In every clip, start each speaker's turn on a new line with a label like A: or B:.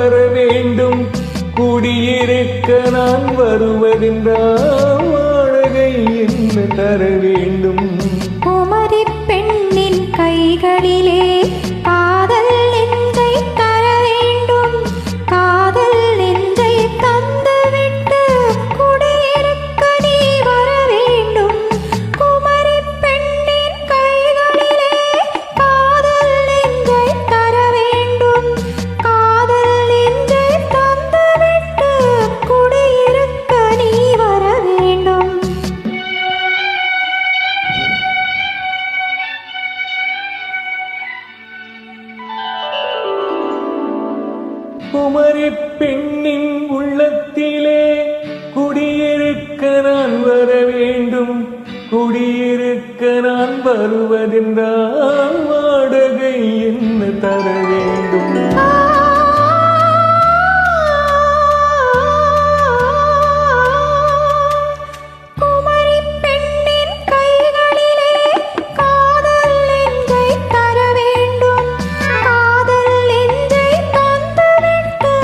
A: வர வேண்டும், குடியிருக்க நான் வருவதென்றால் வாடகை என்ன தர வேண்டும்?
B: குமரி பெண்ணின் கைகளிலே காதல் நெஞ்சை தர வேண்டும், காதல் நெஞ்சை தந்துவிட்டு குடியிருக்க நீ வர வேண்டும். குமரி பெண்ணின் கைகளிலே காதல் நெஞ்சை தர வேண்டும், காதல் நெஞ்சை தந்துவிட்டு குடியிருக்க நீ வர வேண்டும்.
A: குமரி பெண்ணின் உள்ளத்திலே குடியிருக்க நான் வர வேண்டும், குடியிருக்க நான் வருவதென்றால் வாடகை என்ன தர வேண்டும்?
B: குமரி பெண்ணின் கைகளிலே காதல் நெஞ்சை தர வேண்டும், காதல் நெஞ்சை தந்துவிட்டு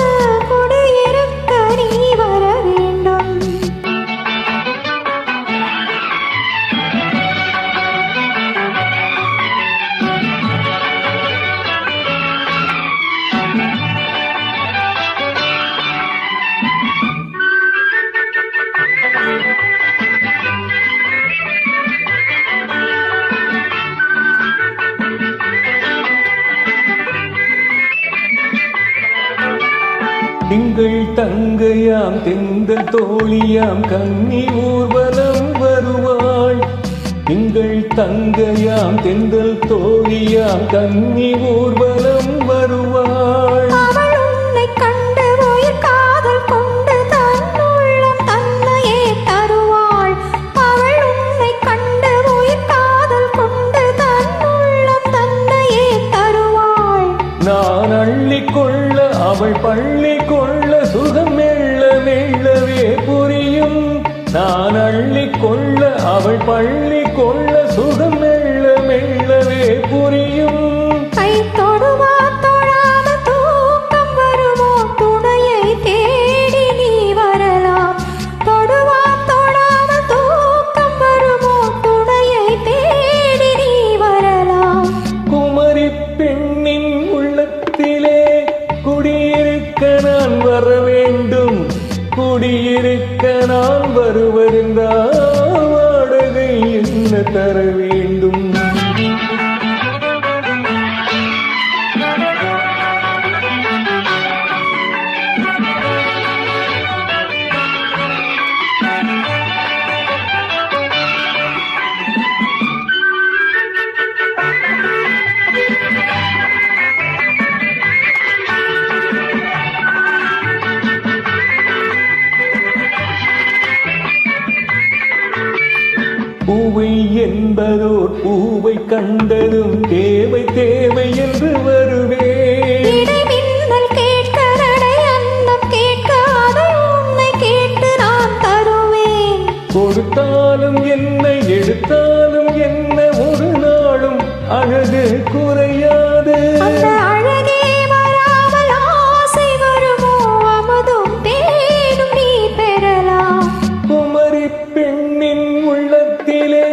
B: குடியிருக்க நீ வர வேண்டும்.
A: திங்கள் தங்கையாம் தெந்தல் தோழியாம் கன்னி ஊர்வலம் வருவாள், திங்கள் தங்கையாம் தெந்தல் தோழியாம் கன்னி ஊர்வலம் வருவாள்.
B: அவள் உன்னை கண்டு உயிர் காதல் கொண்டு தன் உள்ளம் தன்னையே தருவாள், அவள் உன்னை கண்டு உயிர் காதல் கொண்டு தன் உள்ளம் தன்னையே தருவாள்.
A: நான் அள்ளிக்கொள்ள அவள் பள்ளி கொள்ள சுகம் மெல்ல மெல்லவே புரியும், நான் அள்ளிக்கொள்ள அவள் பள்ளி கொள்ள சுகம் மெல்ல மெல்லவே புரியும்.
B: கை தொடுவா தொடாம தூக்கம் வருமோ, துணையை தேடி நீ வரலாம். தொடுவா தொடாம தூக்கம் வருமோ, துணையை தேடி நீ வரலாம்.
A: குமரி பெண்ணின் உள்ளத்திலே குடியிருக்க நான் வர வேண்டும், குடியிருக்க நான் வருவதென்றால் வாடகை என்ன தர வேண்டும்? பூவை என்பதோர் பூவை கண்டதும் தேவை தேவை என்று வருவேன்.
B: இடைமின்னல் கேட்க நடை அன்னம் கேட்க அதை உன்னை கேட்டு நான் தருவேன்.
A: கொடுத்தாலும் என்ன எடுத்தாலும் என்ன ஒரு நாளும் அழகு குறையாது.
B: அந்த அழகே வராமல் ஆசை வருமோ, அமுதும் தேனும் நீ பெறலாம்.
A: குமரி பெண்ணின் உள்ளத்திலே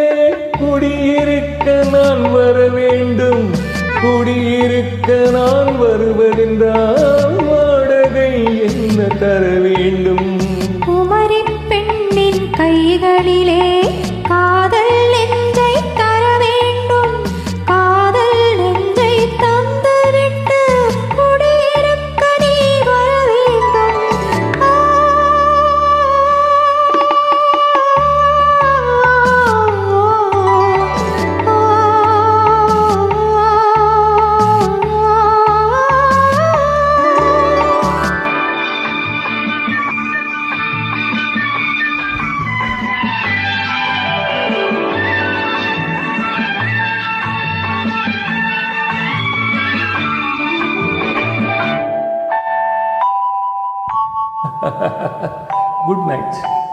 A: குடியிருக்க நான் வர வேண்டும், குடியிருக்க நான் வருவதென்றால் வாடகை என்ன தர வேண்டும்?
B: குமரி பெண்ணின் கைகளிலே காதல் நெஞ்சை தர வேண்டும், காதல் நெஞ்சை தந்துவிட்டு குடியிருக்க நீ வர வேண்டும்.
A: Good night.